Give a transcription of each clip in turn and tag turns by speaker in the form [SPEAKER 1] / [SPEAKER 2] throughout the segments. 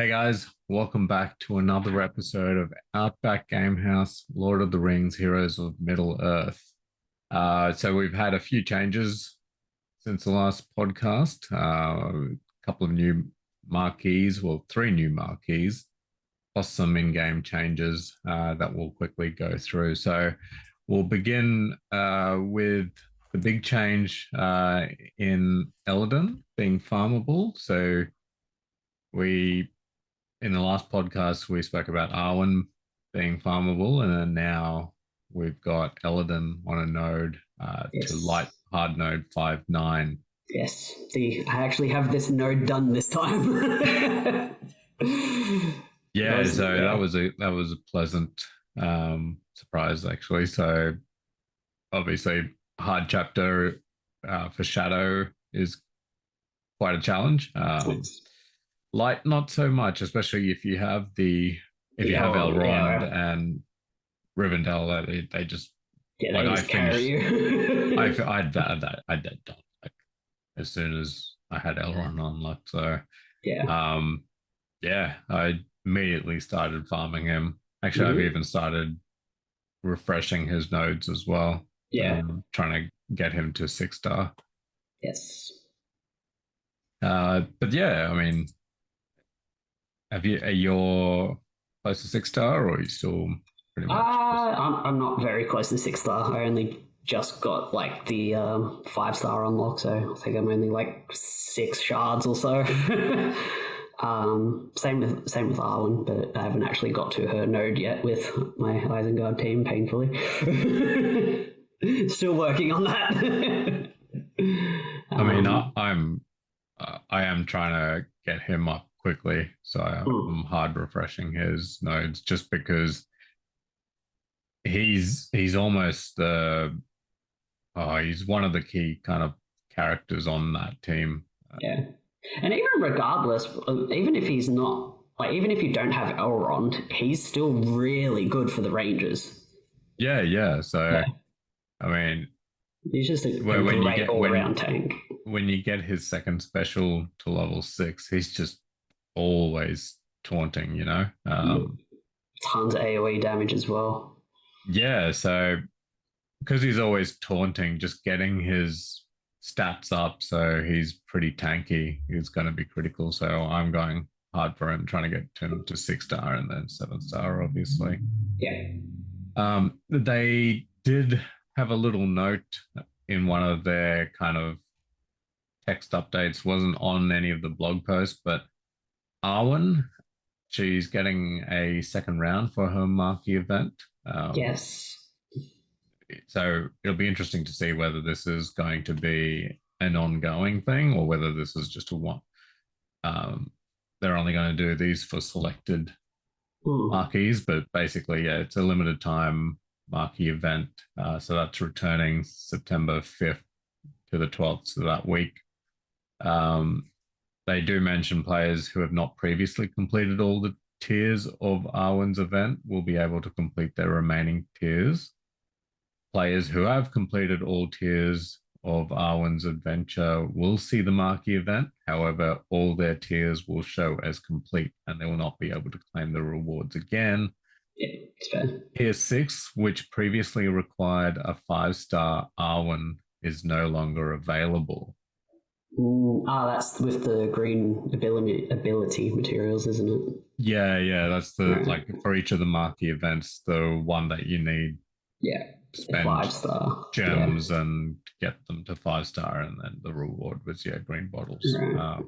[SPEAKER 1] Hey guys, welcome back to another episode of Outback Gamehouse, Lord of the Rings, Heroes of Middle Earth. So we've had a few changes since the last podcast. A couple of new marquees, well, three new marquees, plus some in-game changes that we'll quickly go through. So we'll begin with the big change in Elledan being farmable. So we in the last podcast, we spoke about Arwen being farmable, and then now we've got Elledan on a node to light
[SPEAKER 2] Yes.
[SPEAKER 1] hard node 5.9.
[SPEAKER 2] Yes. I actually have this node done this time.
[SPEAKER 1] Yeah, so that was a pleasant surprise actually. So obviously, hard chapter for Shadow is quite a challenge.
[SPEAKER 2] Yes.
[SPEAKER 1] Light, not so much, especially if you have Elrond
[SPEAKER 2] Yeah.
[SPEAKER 1] and Rivendell. They just
[SPEAKER 2] Yeah,
[SPEAKER 1] like
[SPEAKER 2] they
[SPEAKER 1] I
[SPEAKER 2] just carry
[SPEAKER 1] finished.
[SPEAKER 2] you.
[SPEAKER 1] I did done like as soon as I had Elrond on luck. So
[SPEAKER 2] Yeah.
[SPEAKER 1] yeah, I immediately started farming him. Actually, I've
[SPEAKER 2] Mhm.
[SPEAKER 1] even started refreshing his nodes as well.
[SPEAKER 2] Yeah.
[SPEAKER 1] Trying to get him to 6 star.
[SPEAKER 2] Yes.
[SPEAKER 1] But yeah, I mean, are you close to 6 star, or are you still pretty much just?
[SPEAKER 2] I'm not very close to 6 star. I only just got like the 5 star unlock, so I think I'm only like 6 shards or so. Same with Arwen, but I haven't actually got to her node yet with my Isengard team, painfully. Still working on that.
[SPEAKER 1] I mean,
[SPEAKER 2] um,
[SPEAKER 1] I am trying to get him up quickly, so
[SPEAKER 2] mm,
[SPEAKER 1] I'm hard refreshing his nodes just because he's almost he's one of the key kind of characters on that team.
[SPEAKER 2] yeah. And even regardless, even if he's not, like, even if you don't have Elrond, he's still really good for the Rangers.
[SPEAKER 1] Yeah, yeah. So
[SPEAKER 2] Yeah.
[SPEAKER 1] I mean,
[SPEAKER 2] He's just a
[SPEAKER 1] when you
[SPEAKER 2] great
[SPEAKER 1] get
[SPEAKER 2] all around tank.
[SPEAKER 1] when you get his second special to level 6, he's just always taunting.
[SPEAKER 2] Tons of AoE damage as well.
[SPEAKER 1] Yeah. So because he's always taunting, just getting his stats up so he's pretty tanky is going to be critical. So I'm going hard for him, trying to get him to 6 star and then 7 star, obviously.
[SPEAKER 2] Yeah.
[SPEAKER 1] They did have a little note in one of their kind of text updates, wasn't on any of the blog posts, but Arwen, she's getting a second round for her marquee event.
[SPEAKER 2] Yes.
[SPEAKER 1] So it'll be interesting to see whether this is going to be an ongoing thing or whether this is just a one. Um, they're only going to do these for selected marquees, but basically, yeah, it's a limited time marquee event. So that's returning September 5th to the 12th, so that week. They do mention players who have not previously completed all the tiers of Arwen's event will be able to complete their remaining tiers. Players who have completed all tiers of Arwen's adventure will see the marquee event. However, all their tiers will show as complete and they will not be able to claim the rewards again.
[SPEAKER 2] Yeah, it's fair.
[SPEAKER 1] Tier 6, which previously required a 5 star Arwen, is no longer available.
[SPEAKER 2] That's with the green ability materials, isn't it?
[SPEAKER 1] Yeah, that's the
[SPEAKER 2] Right.
[SPEAKER 1] like for each of the marquee events, the one that you need
[SPEAKER 2] Yeah.
[SPEAKER 1] to
[SPEAKER 2] The
[SPEAKER 1] spend
[SPEAKER 2] 5 star. Yeah.
[SPEAKER 1] gems and get them to 5 star, and then the reward was green bottles.
[SPEAKER 2] Right.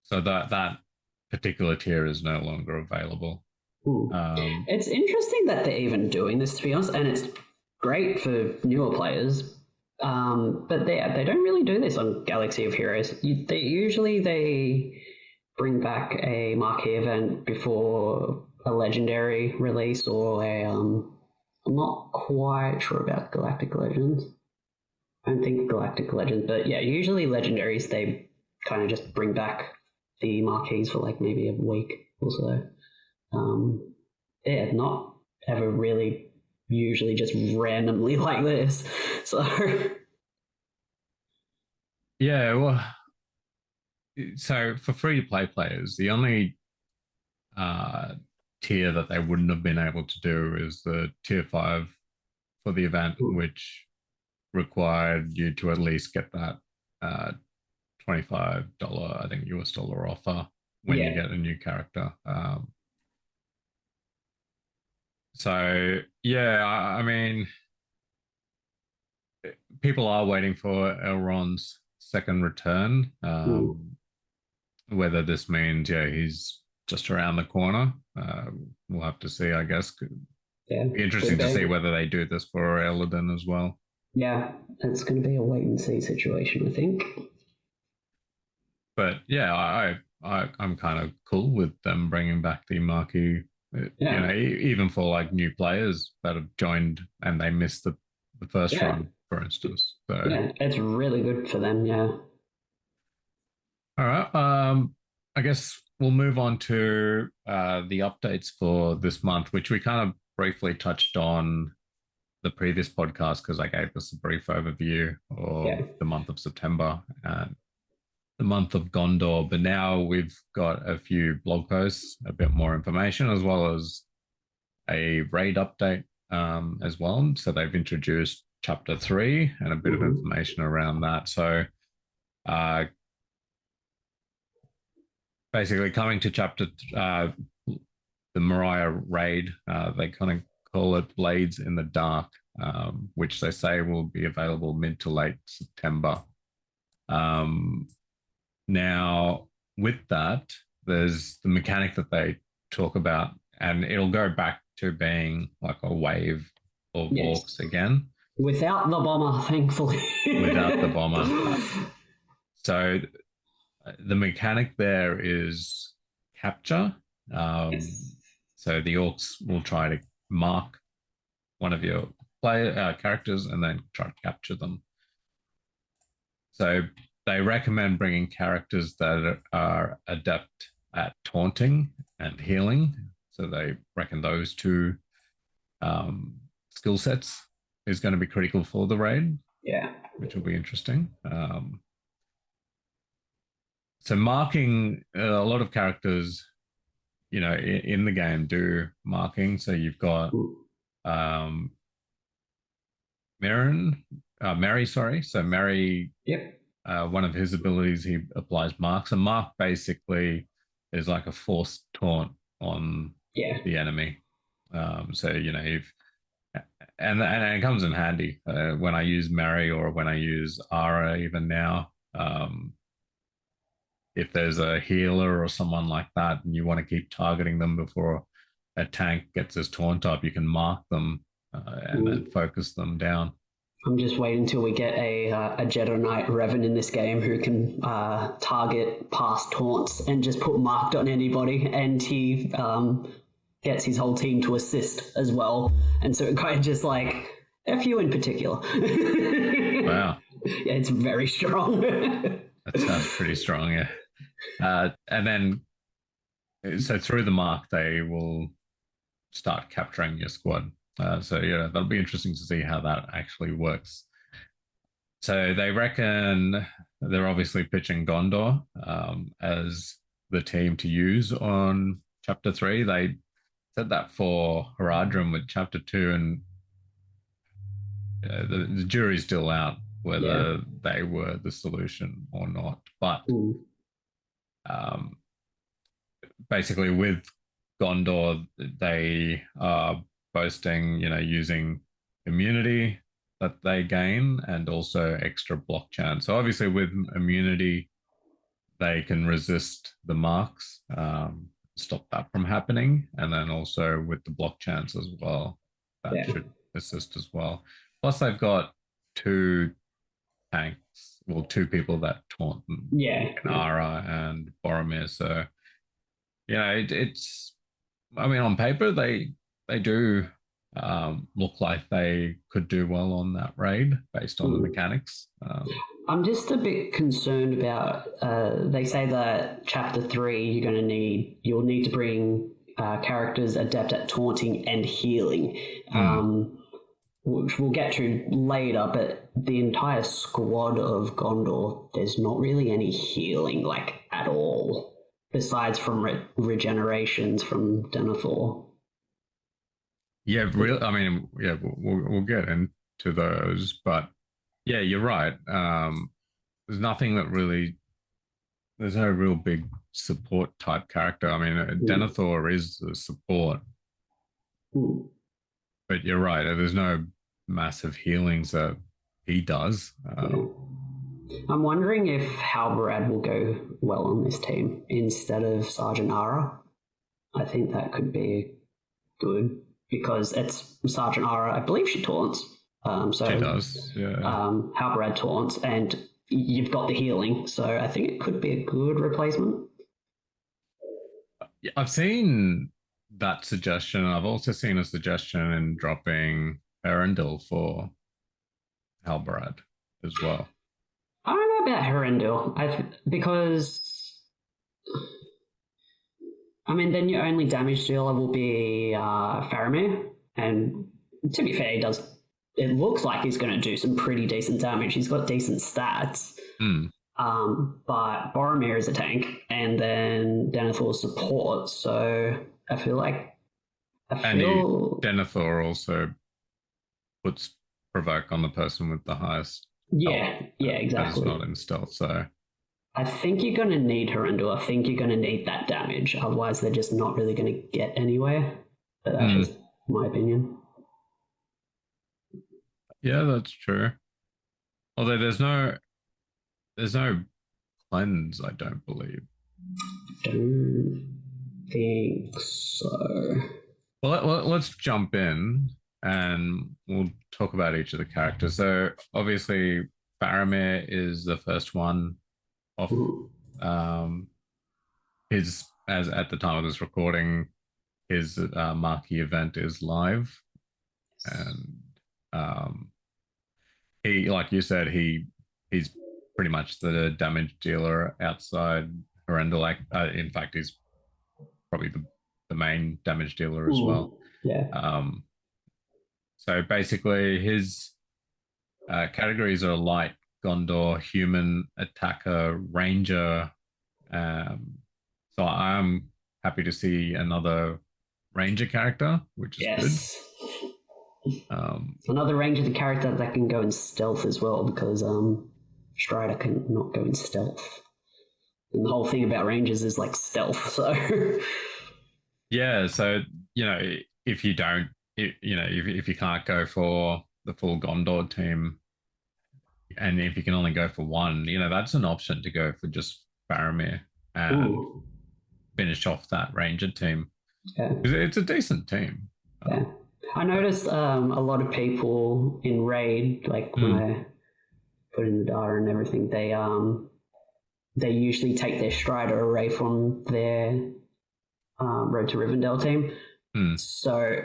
[SPEAKER 1] So that particular tier is no longer available.
[SPEAKER 2] It's interesting that they're even doing this, to be honest, and it's great for newer players. But they don't really do this on Galaxy of Heroes. They bring back a marquee event before a legendary release or a I'm not quite sure about Galactic Legends. I don't think Galactic Legends, but yeah, usually legendaries they kind of just bring back the marquees for like maybe a week or so. Yeah, not ever really usually just randomly like this. So
[SPEAKER 1] yeah, well, so for free to play players, the only tier that they wouldn't have been able to do is the tier 5 for the event, which required you to at least get that $25, I think, US dollar offer when you get a new character. So yeah, I mean, people are waiting for Elrond's second return. Whether this means, he's just around the corner, we'll have to see, I guess.
[SPEAKER 2] Yeah,
[SPEAKER 1] be interesting to see whether they do this for Elladan as well.
[SPEAKER 2] Yeah, it's going to be a wait and see situation, I think.
[SPEAKER 1] But yeah, I'm kind of cool with them bringing back the Marquee. You know, even for like new players that have joined and they missed the first run, for instance. So
[SPEAKER 2] yeah, it's really good for them. Yeah.
[SPEAKER 1] All right. I guess we'll move on to the updates for this month, which we kind of briefly touched on the previous podcast because I gave us a brief overview of the month of September and the month of Gondor. But now we've got a few blog posts, a bit more information, as well as a raid update as well. So they've introduced Chapter 3 and a bit of information around that. So basically coming to Chapter the Moria Raid, they kind of call it Blades in the Dark, which they say will be available mid to late September. Now, with that, there's the mechanic that they talk about, and it'll go back to being like a wave of orcs again.
[SPEAKER 2] Without the bomber, thankfully.
[SPEAKER 1] Without the bomber. So the mechanic there is capture. So the orcs will try to mark one of your characters and then try to capture them. So they recommend bringing characters that are adept at taunting and healing. So they reckon those two skill sets is going to be critical for the raid.
[SPEAKER 2] Yeah.
[SPEAKER 1] Which will be interesting. So marking, a lot of characters, you know, in the game do marking. So you've got Merry, sorry. So Merry, one of his abilities, he applies marks. And mark basically is like a forced taunt on the enemy. So, you know, and it comes in handy when I use Merry or when I use Ara even now. If there's a healer or someone like that and you want to keep targeting them before a tank gets his taunt up, you can mark them and then focus them down.
[SPEAKER 2] I'm just waiting until we get a Jedi Knight Revan in this game who can target past taunts and just put marked on anybody, and he gets his whole team to assist as well. And so it kind of just like, F you in particular.
[SPEAKER 1] Wow.
[SPEAKER 2] Yeah, it's very strong.
[SPEAKER 1] That sounds pretty strong, yeah. And then, so through the mark, they will start capturing your squad. So, yeah, that'll be interesting to see how that actually works. So they reckon they're obviously pitching Gondor as the team to use on Chapter 3. They said that for Haradrim with Chapter 2, and the jury's still out whether they were the solution or not. But basically with Gondor, they are boasting, you know, using immunity that they gain and also extra block chance. So obviously with immunity, they can resist the marks, stop that from happening. And then also with the block chance as well, that should assist as well. Plus they've got two tanks, well, two people that taunt Ara and Boromir. So, you know, it's, I mean, on paper, they do look like they could do well on that raid based on the mechanics.
[SPEAKER 2] I'm just a bit concerned about, they say that Chapter 3, you'll need to bring characters adept at taunting and healing. Which we'll get to later, but the entire squad of Gondor, there's not really any healing, like, at all. besides from regenerations from Denethor.
[SPEAKER 1] Yeah, real. I mean, yeah, we'll get into those, but yeah, you're right. There's nothing that really. There's no real big support type character. I mean, Denethor is the support, but you're right. There's no massive healings that he does.
[SPEAKER 2] I'm wondering if Halbarad will go well on this team instead of Sergeant Ara. I think that could be good because it's Sergeant Ara. I believe she taunts. So
[SPEAKER 1] she does. Yeah.
[SPEAKER 2] Halbarad taunts, and you've got the healing. So I think it could be a good replacement.
[SPEAKER 1] I've seen that suggestion. I've also seen a suggestion in dropping Erendil for Halbarad as well.
[SPEAKER 2] I don't know about Herendil, because I mean, then your only damage dealer will be Faramir, and to be fair, he does. It looks like he's going to do some pretty decent damage. He's got decent stats. But Boromir is a tank, and then Denethor support. So I feel like
[SPEAKER 1] Denethor also puts provoke on the person with the highest.
[SPEAKER 2] Yeah, exactly.
[SPEAKER 1] It's not in stealth, so
[SPEAKER 2] I think you're going to need Herendil. I think you're going to need that damage. Otherwise, they're just not really going to get anywhere. But that's just my opinion.
[SPEAKER 1] Yeah, that's true. Although there's no cleanse, I don't believe.
[SPEAKER 2] Don't think so.
[SPEAKER 1] Well, let's jump in and we'll talk about each of the characters. So obviously Faramir is the first one off. His, as at the time of this recording, his marquee event is live, and he, like you said, he's pretty much the damage dealer outside Herendil. In fact, he's probably the main damage dealer as well.
[SPEAKER 2] Yeah.
[SPEAKER 1] So basically, his categories are light, Gondor, human, attacker, ranger. So I'm happy to see another ranger character, which is good.
[SPEAKER 2] Another ranger, the character that can go in stealth as well, because Strider can not go in stealth. And the whole thing about rangers is like stealth. So
[SPEAKER 1] yeah, so if you don't, if you can't go for the full Gondor team, and if you can only go for one, that's an option to go for just Faramir and finish off that ranger team.
[SPEAKER 2] Yeah.
[SPEAKER 1] It's a decent team.
[SPEAKER 2] Yeah. I noticed a lot of people in Raid, like when I put in the data and everything, they usually take their Strider away from their Road to Rivendell team. So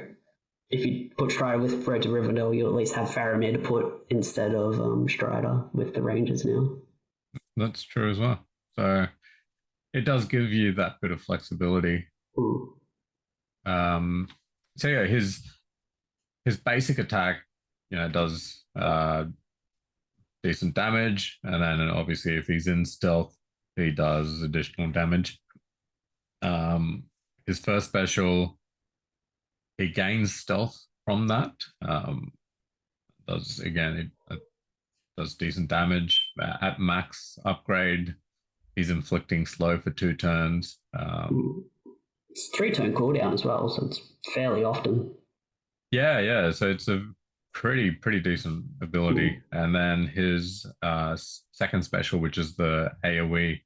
[SPEAKER 2] if you put Strider with Road to Rivendell, you'll at least have Faramir to put instead of Strider with the Rangers now.
[SPEAKER 1] That's true as well. So it does give you that bit of flexibility. So yeah, his basic attack, does decent damage, and then obviously if he's in stealth, he does additional damage. His first special, he gains stealth from that. It does decent damage at max upgrade. He's inflicting slow for 2 turns.
[SPEAKER 2] It's 3-turn cooldown as well, so it's fairly often.
[SPEAKER 1] Yeah. So it's a pretty decent ability. And then his second special, which is the AoE.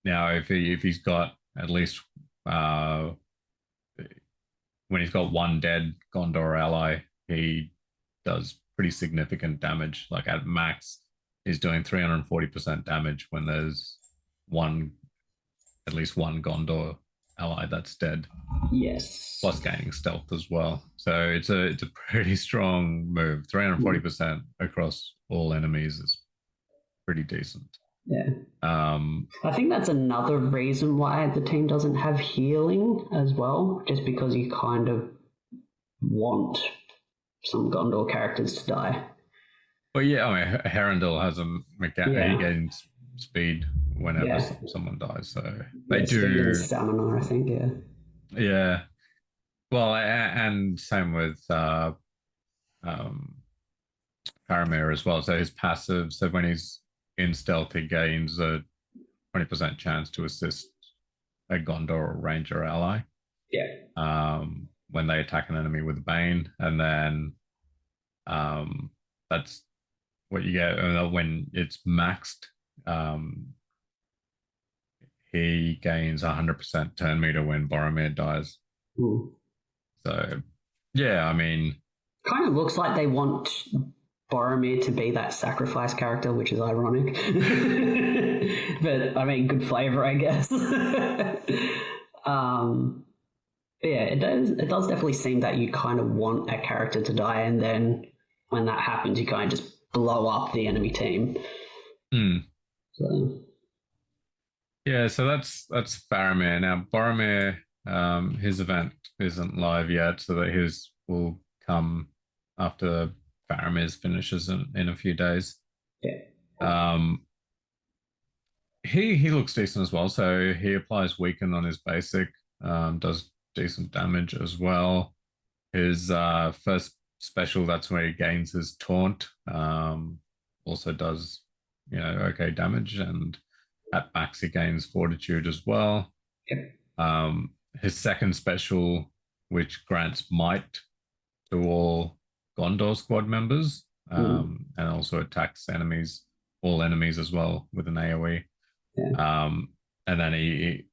[SPEAKER 1] Now, if he's got at least when he's got one dead Gondor ally, he does pretty significant damage. Like at max, he's doing 340% damage when there's at least one Gondor ally that's dead.
[SPEAKER 2] Yes.
[SPEAKER 1] Plus gaining stealth as well. So it's a pretty strong move. 340% across all enemies is pretty decent.
[SPEAKER 2] Yeah. I think that's another reason why the team doesn't have healing as well, just because you kind of want some Gondor characters to die.
[SPEAKER 1] Well, yeah, I mean, Herendil has he gains speed whenever
[SPEAKER 2] Yeah.
[SPEAKER 1] someone dies. So they
[SPEAKER 2] Yeah, speed and
[SPEAKER 1] do,
[SPEAKER 2] stamina, I think, yeah.
[SPEAKER 1] yeah. Well, and same with um, Faramir as well. So his passive, so when he's in stealth, he gains a 20% chance to assist a Gondor or Ranger ally
[SPEAKER 2] Yeah.
[SPEAKER 1] when they attack an enemy with Bane. And then that's what you get when it's maxed. Um, he gains 100% turn meter when Boromir dies.
[SPEAKER 2] Mm.
[SPEAKER 1] So, yeah, I mean,
[SPEAKER 2] Kind of looks like they want Boromir to be that sacrifice character, which is ironic. But I mean, good flavor, I guess. um, yeah, it does definitely seem that you kind of want a character to die, and then when that happens, you kind of just blow up the enemy team. So
[SPEAKER 1] yeah, so that's Faramir. Now Boromir, his event isn't live yet, so that his will come after Faramir's finishes in a few days.
[SPEAKER 2] yeah,
[SPEAKER 1] Um, he looks decent as well. So he applies weaken on his basic, does decent damage as well. His first special, that's where he gains his taunt. Also does okay damage, and at max he gains fortitude as well. His second special, which grants might to all Gondor squad members, and also attacks all enemies as well with an AoE.
[SPEAKER 2] yeah.
[SPEAKER 1] And then he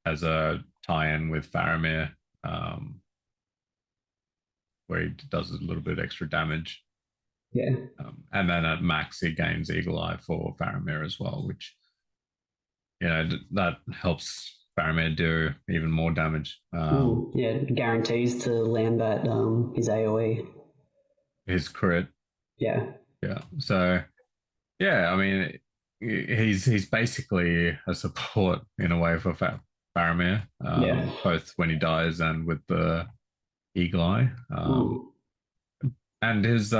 [SPEAKER 1] has a tie-in with Faramir, where he does a little bit extra damage.
[SPEAKER 2] Yeah.
[SPEAKER 1] And then at max, he gains Eagle Eye for Faramir as well, which, that helps Faramir do even more damage.
[SPEAKER 2] Yeah, guarantees to land that his AoE.
[SPEAKER 1] His crit.
[SPEAKER 2] Yeah.
[SPEAKER 1] Yeah. So, yeah, I mean, he's basically a support in a way for Faramir,
[SPEAKER 2] Yeah.
[SPEAKER 1] both when he dies and with the Eagle Eye. And his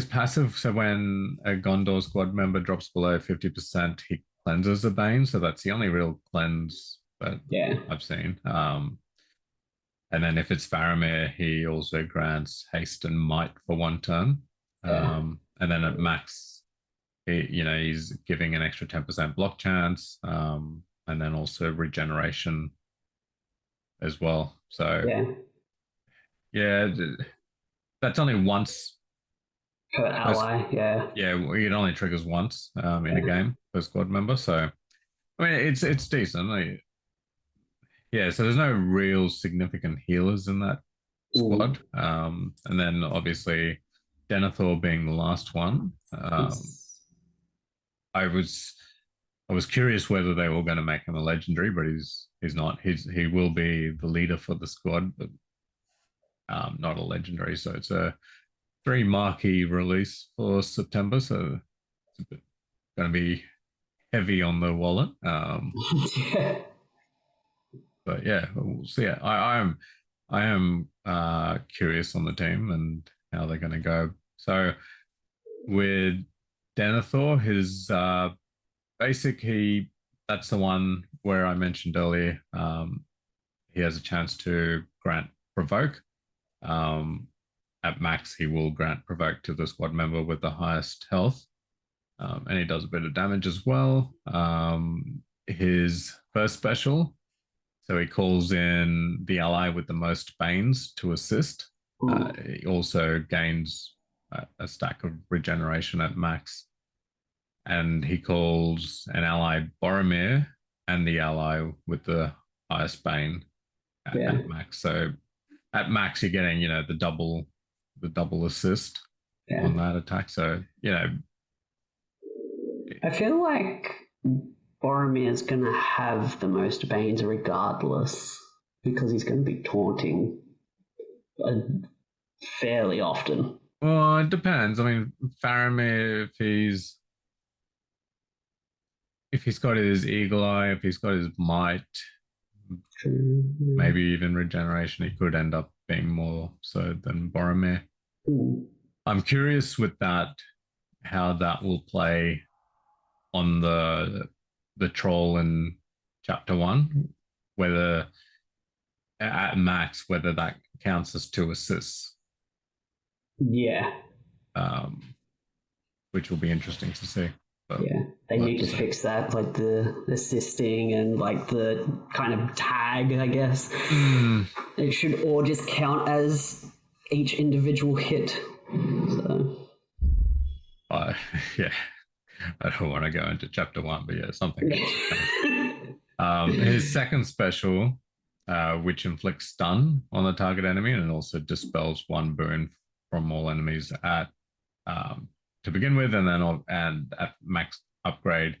[SPEAKER 1] passive, so when a Gondor squad member drops below 50%, he cleanses a Bane. So that's the only real cleanse that I've seen. And then if it's Faramir, he also grants haste and might for one turn. And then at max, he's giving an extra 10% block chance, and then also regeneration as well. So yeah, that's only once
[SPEAKER 2] per ally. Yeah.
[SPEAKER 1] It only triggers once in a game per squad member. So I mean, it's decent. So there's no real significant healers in that squad. And then obviously Denethor being the last one. I was curious whether they were going to make him a legendary, but he's not. He will be the leader for the squad, but not a legendary. So it's a 3 marquee release for September. So it's going to be heavy on the wallet. But yeah, we'll see. I am curious on the team and how they're going to go. So with Denethor, his basic, that's the one where I mentioned earlier. He has a chance to grant provoke. At max, he will grant provoke to the squad member with the highest health, and he does a bit of damage as well. His first special, so he calls in the ally with the most Banes to assist. He also gains a stack of regeneration at max. And he calls an ally Boromir and the ally with the highest Bane at max. So at max, you're getting, the double assist on that attack. So,
[SPEAKER 2] I feel like Boromir's going to have the most Banes regardless because he's going to be taunting fairly often.
[SPEAKER 1] Well, it depends. I mean, Faramir, if he's got his Eagle Eye, if he's got his might, maybe even regeneration, he could end up being more so than Boromir. I'm curious with that, how that will play on the troll in chapter 1, whether at max whether that counts as 2 assists.
[SPEAKER 2] Yeah.
[SPEAKER 1] Which will be interesting to see.
[SPEAKER 2] But yeah, they need to fix that, like the assisting and like the kind of tag, I guess. It should all just count as each individual hit. So.
[SPEAKER 1] Yeah, I don't want to go into chapter 1, but yeah, something else. His second special, which inflicts stun on the target enemy and also dispels 1 boon from all enemies at to begin with, and then at max upgrade,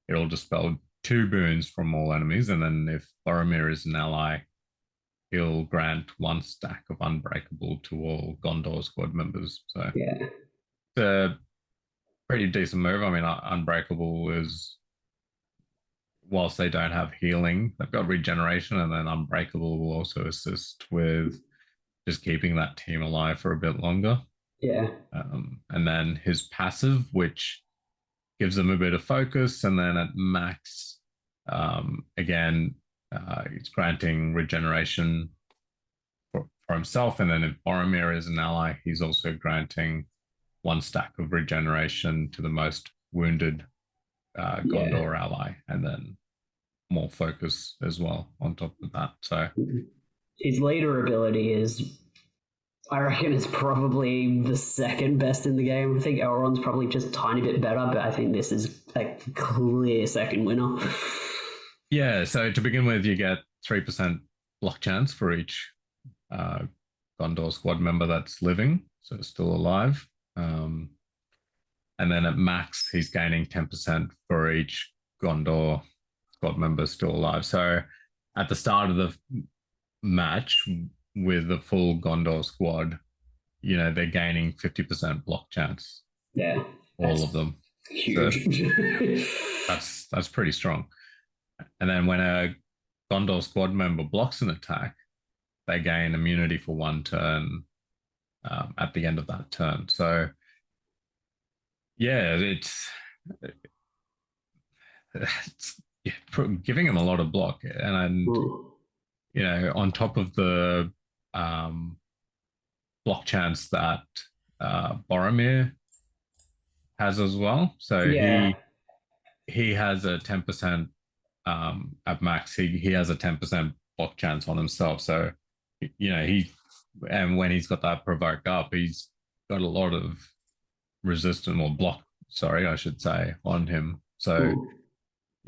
[SPEAKER 1] it'll dispel 2 boons from all enemies, and then if Boromir is an ally, he'll grant 1 stack of Unbreakable to all Gondor squad members. So
[SPEAKER 2] yeah,
[SPEAKER 1] it's a pretty decent move. I mean, Unbreakable is, whilst they don't have healing, they've got regeneration, and then Unbreakable will also assist with just keeping that team alive for a bit longer.
[SPEAKER 2] Yeah.
[SPEAKER 1] And then his passive, which gives them a bit of focus, and then at max, again, he's granting regeneration for himself, and then if Boromir is an ally, he's also granting 1 stack of regeneration to the most wounded Gondor ally, and then more focus as well on top of that. So
[SPEAKER 2] his leader ability is, I reckon, it's probably the second best in the game. I think Elrond's probably just a tiny bit better, but I think this is a clear second winner.
[SPEAKER 1] Yeah, so to begin with, you get 3% block chance for each Gondor squad member that's living, so still alive. And then at max, he's gaining 10% for each Gondor squad member still alive. So at the start of the match, with the full Gondor squad, they're gaining 50% block chance.
[SPEAKER 2] Yeah.
[SPEAKER 1] All of them.
[SPEAKER 2] Huge.
[SPEAKER 1] So that's pretty strong. And then when a Gondor squad member blocks an attack, they gain immunity for 1 turn at the end of that turn. So yeah, it's giving him a lot of block, and on top of the block chance that Boromir has as well. So he has a 10% at max. He has a 10% block chance on himself. So and when he's got that provoked up, he's got a lot of resistance or block. Sorry, I should say, on him. So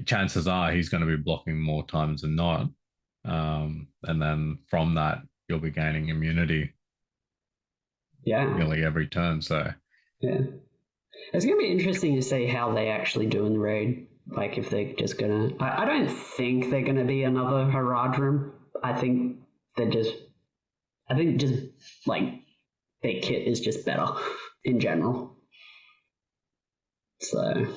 [SPEAKER 1] chances are he's going to be blocking more times than not. And then from that, you'll be gaining immunity nearly every turn. So
[SPEAKER 2] yeah, it's going to be interesting to see how they actually do in the raid. Like if they're just gonna, I don't think they're going to be another Haradrim. I think just like their kit is just better in general. So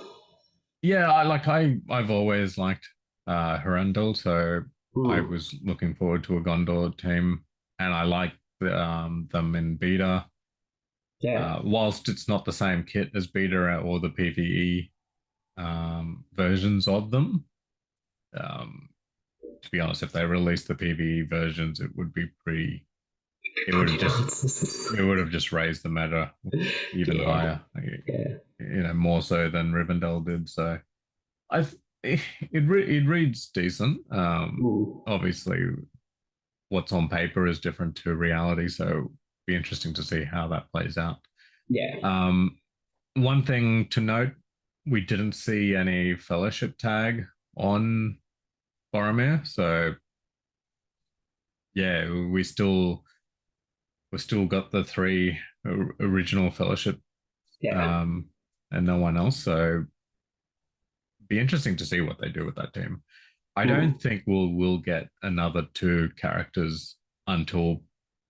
[SPEAKER 1] yeah, I've always liked Harandel, so I was looking forward to a Gondor team, and I like them in beta.
[SPEAKER 2] Yeah.
[SPEAKER 1] Whilst it's not the same kit as beta or the PvE versions of them, to be honest, if they released the PvE versions, it would be pretty. It would have just raised the meta even higher.
[SPEAKER 2] Yeah.
[SPEAKER 1] More so than Rivendell did. So it reads decent. Obviously, what's on paper is different to reality, so it'll be interesting to see how that plays out.
[SPEAKER 2] Yeah.
[SPEAKER 1] One thing to note, we didn't see any fellowship tag on Boromir, so yeah, we still got the 3 original fellowship, and no one else. So be interesting to see what they do with that team. I don't think we'll get another 2 characters until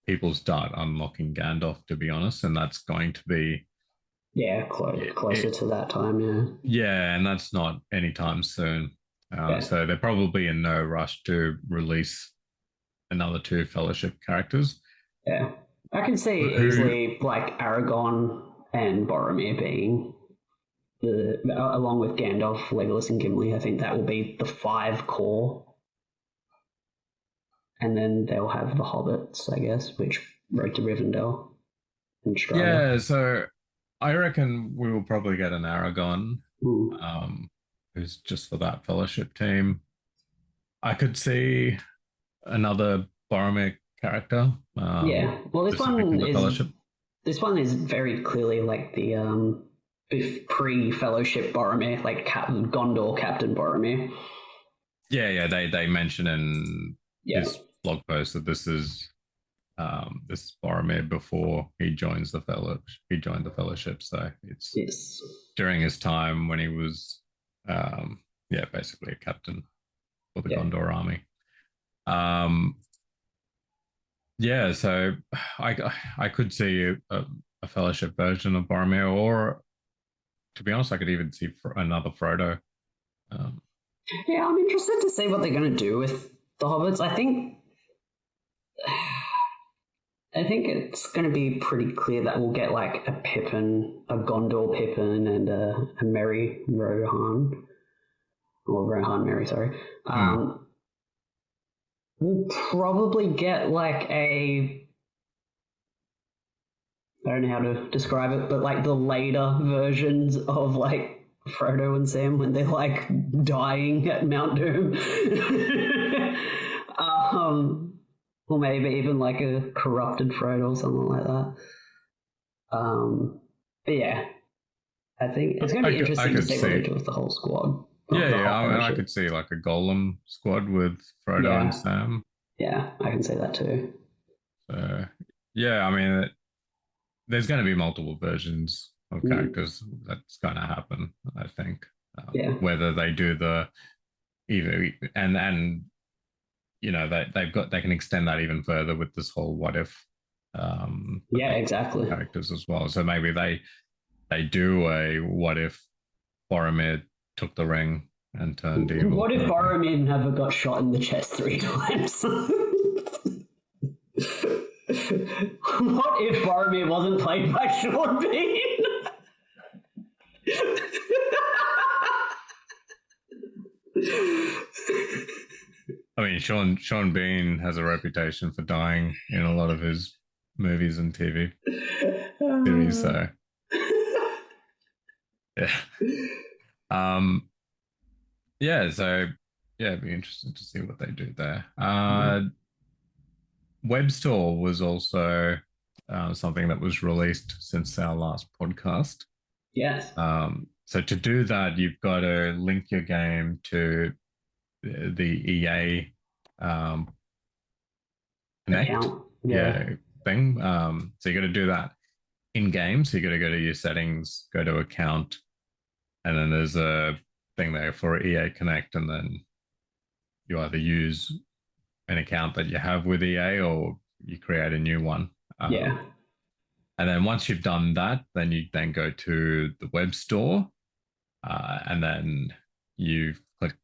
[SPEAKER 1] people start unlocking Gandalf, to be honest, and that's going to be
[SPEAKER 2] closer to that time.
[SPEAKER 1] Yeah, and that's not anytime soon. So they're probably in no rush to release another 2 fellowship characters.
[SPEAKER 2] Yeah, I can see easily like Aragorn and Boromir being along with Gandalf, Legolas, and Gimli. I think that will be the 5 core. And then they'll have the hobbits, I guess, which Road to Rivendell and Strider.
[SPEAKER 1] Yeah, so I reckon we will probably get an Aaragon, who's just for that fellowship team. I could see another Boromir character.
[SPEAKER 2] Yeah, well, this one is very clearly like the pre-fellowship Boromir, like Gondor Captain Boromir.
[SPEAKER 1] Yeah, they mention in this blog post that this is Boromir before he joins the fellowship. He joined the fellowship, so it's during his time when he was, basically a captain for the Gondor army. So I could see a fellowship version of Boromir, or to be honest, I could even see another Frodo.
[SPEAKER 2] I'm interested to see what they're going to do with the hobbits. I think it's going to be pretty clear that we'll get like a Pippin, a Gondor Pippin, and a Merry Rohan, or Rohan Merry, sorry. We'll probably get like I don't know how to describe it, but like the later versions of like Frodo and Sam when they're like dying at Mount Doom. Or maybe even like a corrupted Frodo or something like that. But yeah, I think it's going to be interesting to see what they do with the whole squad.
[SPEAKER 1] I could see like a Golem squad with Frodo and Sam.
[SPEAKER 2] Yeah, I can see that too.
[SPEAKER 1] So, there's going to be multiple versions of characters. That's going to happen, I think. Whether they do they can extend that even further with this whole what if.
[SPEAKER 2] Exactly.
[SPEAKER 1] Characters as well. So maybe they do a what if Boromir took the ring and turned evil.
[SPEAKER 2] What if Boromir never got shot in the chest 3 times? What if Boromir wasn't played by Sean Bean?
[SPEAKER 1] I mean, Sean Bean has a reputation for dying in a lot of his movies and TV series, so it'd be interesting to see what they do there. Web store was also something that was released since our last podcast.
[SPEAKER 2] Yes.
[SPEAKER 1] So to do that, you've got to link your game to the EA Connect thing. So you got to do that in game. So you got to go to your settings, go to account, and then there's a thing there for EA Connect, and then you either use an account that you have with EA or you create a new one. And then once you've done that, then you then go to the web store, and then you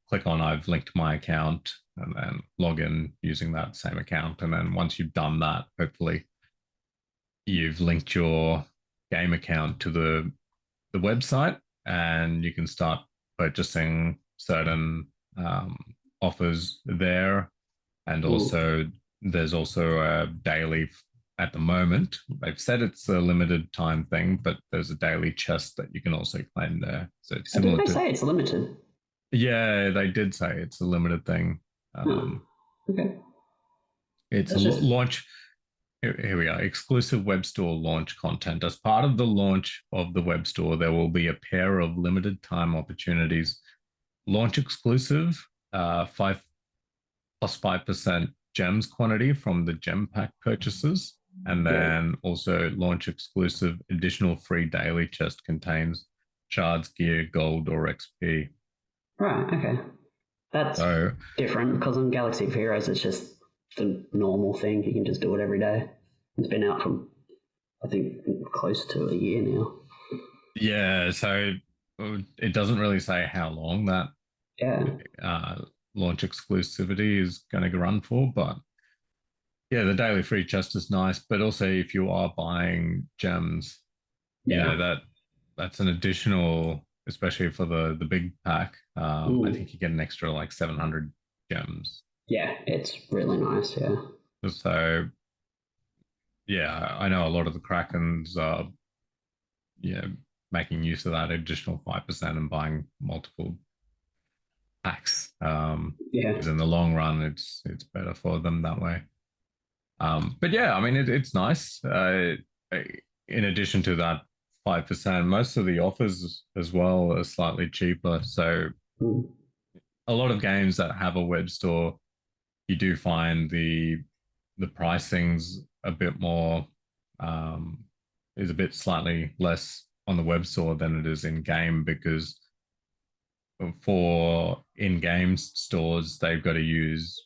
[SPEAKER 1] click on I've linked my account, and then log in using that same account. And then once you've done that, hopefully you've linked your game account to the website, and you can start purchasing certain offers there. And also there's also a daily, at the moment, they've said it's a limited time thing, but there's a daily chest that you can also claim there. So it's similar.
[SPEAKER 2] Did they say it's limited?
[SPEAKER 1] Yeah, they did say it's a limited thing.
[SPEAKER 2] Okay.
[SPEAKER 1] It's launch. Here we are. Exclusive web store launch content. As part of the launch of the web store, there will be a pair of limited time opportunities. Launch exclusive, 5 plus 5% gems quantity from the gem pack purchases. And then also launch exclusive additional free daily chest contains shards, gear, gold, or XP.
[SPEAKER 2] Right, okay. That's different because in Galaxy of Heroes it's just the normal thing. You can just do it every day. It's been out for, I think, close to a year now.
[SPEAKER 1] Yeah, so it doesn't really say how long that launch exclusivity is going to run for, but yeah, the daily free chest is nice. But also, if you are buying gems, you know that's an additional especially for the big pack. I think you get an extra like 700 gems.
[SPEAKER 2] Yeah, it's really nice. Yeah.
[SPEAKER 1] So yeah, I know a lot of the Krakens are making use of that additional 5% and buying multiple packs.
[SPEAKER 2] Yeah.
[SPEAKER 1] Because in the long run, it's better for them that way. But yeah, I mean, it's nice. In addition to that 5%, most of the offers as well are slightly cheaper. So a lot of games that have a web store, you do find the pricing's a bit more is a bit slightly less on the web store than it is in game, because for in-game stores they've got to use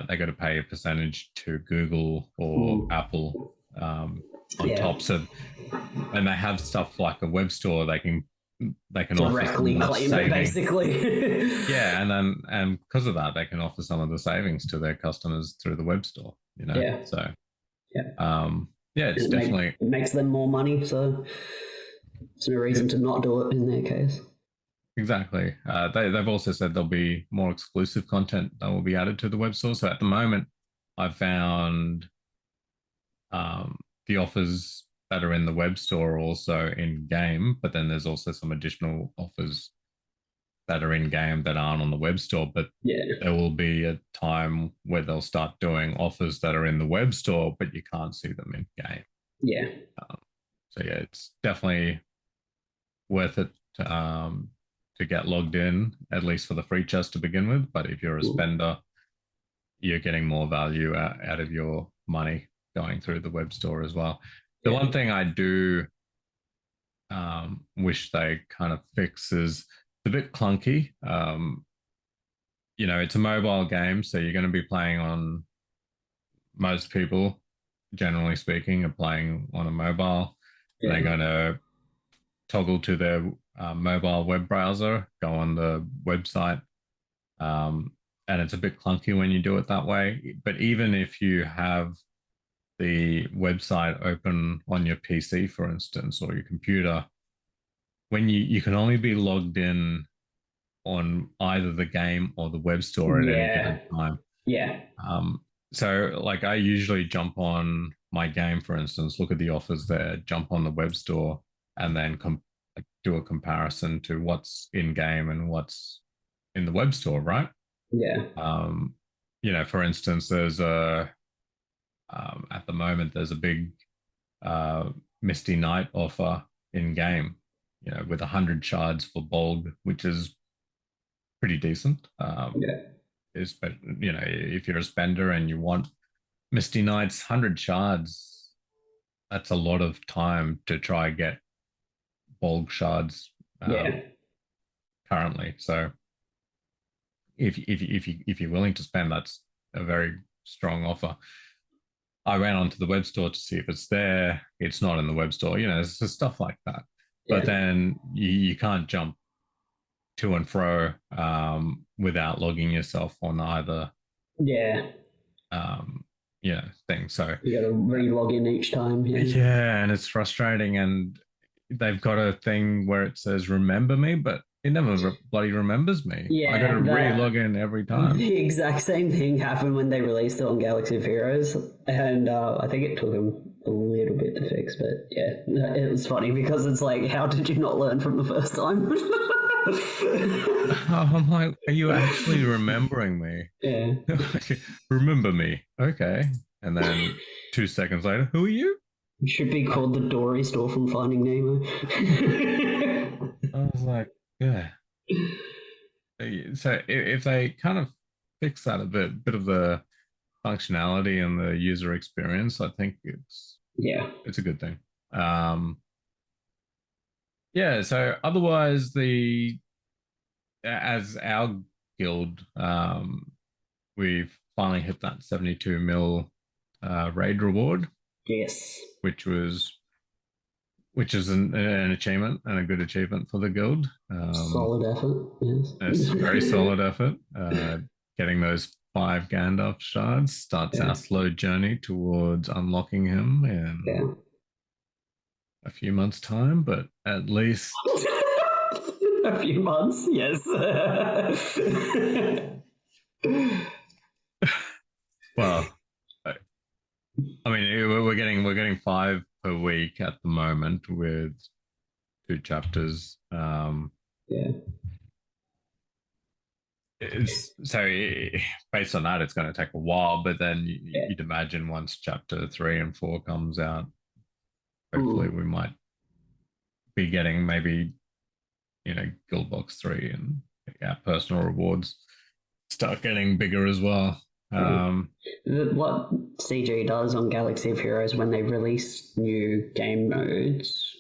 [SPEAKER 1] they got to pay a percentage to Google or Apple on top. So and they have stuff like a web store, they can
[SPEAKER 2] directly
[SPEAKER 1] offer
[SPEAKER 2] claim it, basically.
[SPEAKER 1] Yeah, and because of that, they can offer some of the savings to their customers through the web store.
[SPEAKER 2] Yeah.
[SPEAKER 1] So
[SPEAKER 2] yeah,
[SPEAKER 1] it's definitely
[SPEAKER 2] it makes them more money. So there's no reason to not do it in their case.
[SPEAKER 1] Exactly. They've also said there'll be more exclusive content that will be added to the web store. So at the moment, I've found the offers that are in the web store also in game, but then there's also some additional offers that are in game that aren't on the web store. But there will be a time where they'll start doing offers that are in the web store, but you can't see them in game.
[SPEAKER 2] Yeah.
[SPEAKER 1] So yeah, it's definitely worth it to get logged in, at least for the free chest to begin with. But if you're a spender, you're getting more value out of your money going through the web store as well. The one thing I do wish they kind of fix is it's a bit clunky. It's a mobile game, so you're going to be playing on, most people, generally speaking, are playing on a mobile. Yeah. They're going to toggle to their mobile web browser, go on the website, and it's a bit clunky when you do it that way. But even if you have the website open on your PC, for instance, or your computer, when you can only be logged in on either the game or the web store at any given time.
[SPEAKER 2] Yeah.
[SPEAKER 1] So like I usually jump on my game, for instance, look at the offers there, jump on the web store, and then do a comparison to what's in game and what's in the web store, right?
[SPEAKER 2] Yeah.
[SPEAKER 1] For instance, there's at the moment there's a big Misty Knight offer in game, with 100 shards for Bolg, which is pretty decent. If you're a spender and you want Misty Knight's 100 shards, that's a lot of time to try get Bolg shards currently. So if you're willing to spend, that's a very strong offer. I ran onto the web store to see if it's there. It's not in the web store. There's just stuff like that. Yeah. But then you can't jump to and fro without logging yourself on either. Thing. So
[SPEAKER 2] you got to re-log in each time.
[SPEAKER 1] Yeah, and it's frustrating. And they've got a thing where it says "Remember me," but it never bloody remembers me.
[SPEAKER 2] Yeah,
[SPEAKER 1] I got to re-log in every time.
[SPEAKER 2] The exact same thing happened when they released it on Galaxy of Heroes, and I think it took them a little bit to fix. But yeah, it was funny because it's like, how did you not learn from the first time?
[SPEAKER 1] I'm like, are you actually remembering me?
[SPEAKER 2] Yeah.
[SPEAKER 1] Remember me. Okay. And then 2 seconds later, who are you?
[SPEAKER 2] It should be called the Dory store from Finding Nemo.
[SPEAKER 1] I was like, yeah. So if they kind of fix that a bit of the functionality and the user experience, I think it's a good thing. So otherwise, as our guild, we've finally hit that 72 mil raid reward.
[SPEAKER 2] Yes.
[SPEAKER 1] Which is an achievement and a good achievement for the guild.
[SPEAKER 2] Solid effort, yes.
[SPEAKER 1] It's a very solid effort. Getting those 5 Gandalf shards starts our slow journey towards unlocking him in a few months' time, but at least
[SPEAKER 2] A few months, yes.
[SPEAKER 1] Well, I mean, we're getting 5 per week at the moment with 2 chapters.
[SPEAKER 2] Yeah.
[SPEAKER 1] Based on that, it's going to take a while. But then
[SPEAKER 2] Yeah.
[SPEAKER 1] you'd imagine once chapter 3 and 4 comes out, hopefully we might be getting maybe Guild Box 3 and personal rewards start getting bigger as well.
[SPEAKER 2] What CG does on Galaxy of Heroes when they release new game modes,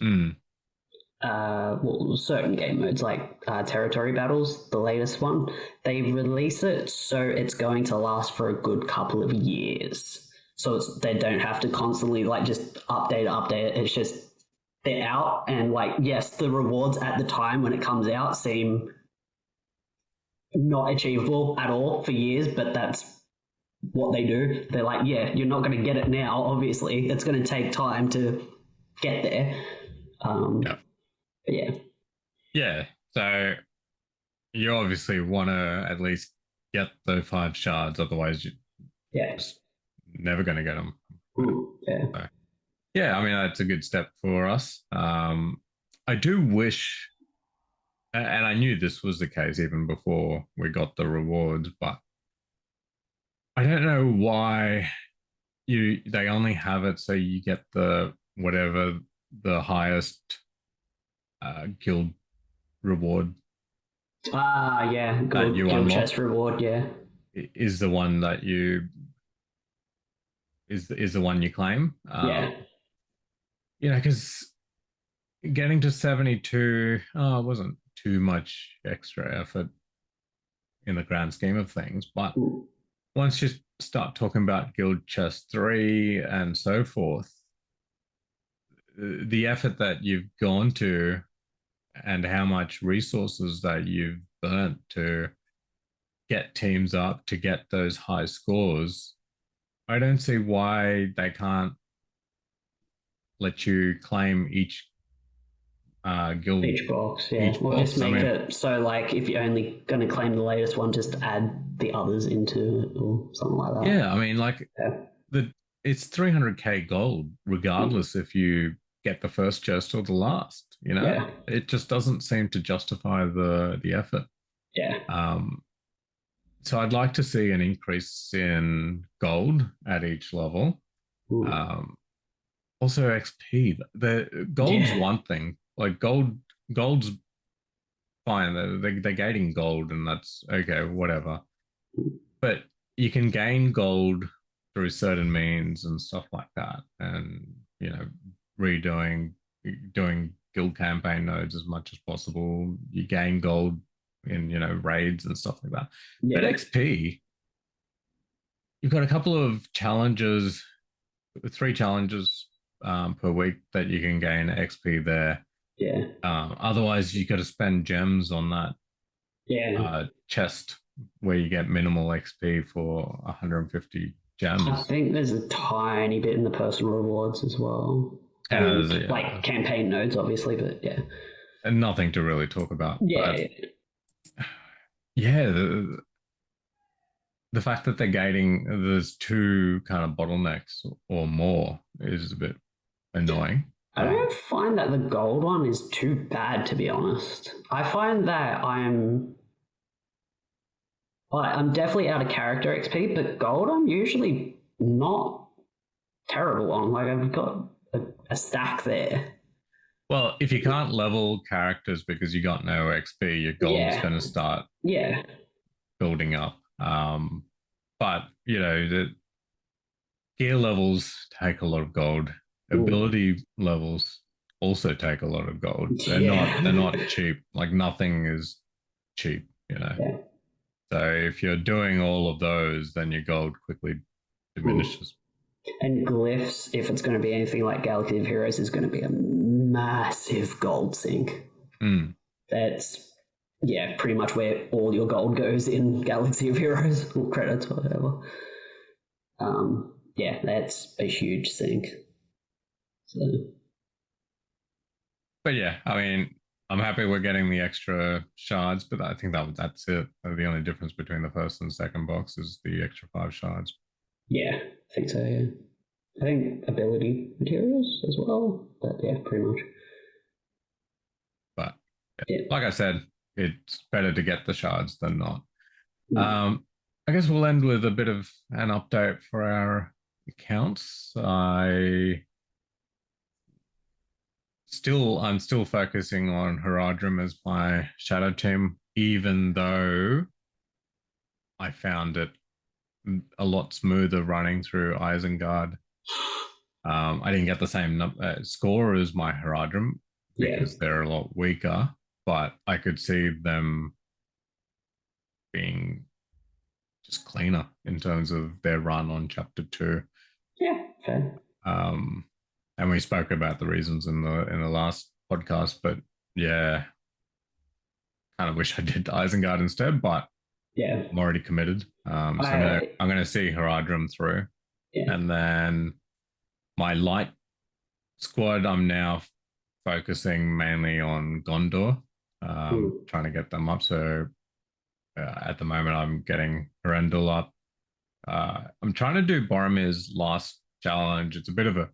[SPEAKER 2] certain game modes like Territory Battles, the latest one, they release it so it's going to last for a good couple of years. So they don't have to constantly just update it. It's just they're out, and yes, the rewards at the time when it comes out seem not achievable at all for years, but that's what they do. They're like, yeah, you're not going to get it now, obviously. It's going to take time to get there. Yeah.
[SPEAKER 1] Yeah. So you obviously want to at least get the 5 shards, otherwise you're just never going to get them.
[SPEAKER 2] Yeah.
[SPEAKER 1] So, yeah, I mean, that's a good step for us. I do wish, and I knew this was the case even before we got the rewards, but I don't know why they only have it so you get the whatever the highest guild reward.
[SPEAKER 2] Yeah, guild chest reward. Yeah,
[SPEAKER 1] is the one that is the one you claim.
[SPEAKER 2] Yeah.
[SPEAKER 1] Because getting to 72, it wasn't too much extra effort in the grand scheme of things, but once you start talking about Guild Chest 3 and so forth, the effort that you've gone to and how much resources that you've burnt to get teams up to get those high scores, I don't see why they can't let you claim each guild.
[SPEAKER 2] Each box, yeah. Or just make it so, if you're only going to claim the latest one, just add the others into it or something like that.
[SPEAKER 1] Yeah, I mean, it's 300k gold, regardless if you get the first chest or the last.
[SPEAKER 2] Yeah.
[SPEAKER 1] It just doesn't seem to justify the effort.
[SPEAKER 2] Yeah.
[SPEAKER 1] So I'd like to see an increase in gold at each level. Also XP. The gold's one thing. Gold's fine. They're gating gold, and that's okay, whatever. But you can gain gold through certain means and stuff like that, and doing guild campaign nodes as much as possible. You gain gold in raids and stuff like that. Yeah. But XP, you've got a couple of challenges, 3 challenges per week that you can gain XP there.
[SPEAKER 2] Yeah.
[SPEAKER 1] Otherwise, you got to spend gems on that.
[SPEAKER 2] Yeah.
[SPEAKER 1] Chest where you get minimal XP for 150 gems.
[SPEAKER 2] I think there's a tiny bit in the personal rewards as well. And campaign nodes, obviously, but yeah.
[SPEAKER 1] And nothing to really talk about.
[SPEAKER 2] Yeah.
[SPEAKER 1] But yeah, the fact that they're gating, there's 2 kind of bottlenecks or more is a bit annoying.
[SPEAKER 2] I don't find that the gold one is too bad, to be honest. I find that I'm definitely out of character XP, but gold I'm usually not terrible on. I've got a stack there.
[SPEAKER 1] Well, if you can't level characters because you got no XP, your gold's going to start building up. But the gear levels take a lot of gold. Ability levels also take a lot of gold. They're not cheap. Nothing is cheap, Yeah. So if you're doing all of those, then your gold quickly diminishes.
[SPEAKER 2] And glyphs, if it's going to be anything like Galaxy of Heroes, is going to be a massive gold sink. That's pretty much where all your gold goes in Galaxy of Heroes, or credits, or whatever. That's a huge sink. So.
[SPEAKER 1] But yeah, I mean, I'm happy we're getting the extra shards, but I think that's it. The only difference between the first and second box is the extra 5 shards.
[SPEAKER 2] Yeah, I think so, yeah. I think ability materials as well, but yeah, pretty much.
[SPEAKER 1] But yeah, like I said, it's better to get the shards than not. I guess we'll end with a bit of an update for our accounts. I'm still focusing on Haradrim as my shadow team, even though I found it a lot smoother running through Isengard. I didn't get the same score as my Haradrim because they're a lot weaker, but I could see them being just cleaner in terms of their run on chapter 2.
[SPEAKER 2] Yeah, fair.
[SPEAKER 1] And we spoke about the reasons in the last podcast, but yeah, kind of wish I did Isengard instead, but
[SPEAKER 2] yeah,
[SPEAKER 1] I'm already committed. So I'm gonna see Haradrim through, and then my light squad. I'm now focusing mainly on Gondor, trying to get them up. So at the moment, I'm getting Herendil up. I'm trying to do Boromir's last challenge. It's a bit of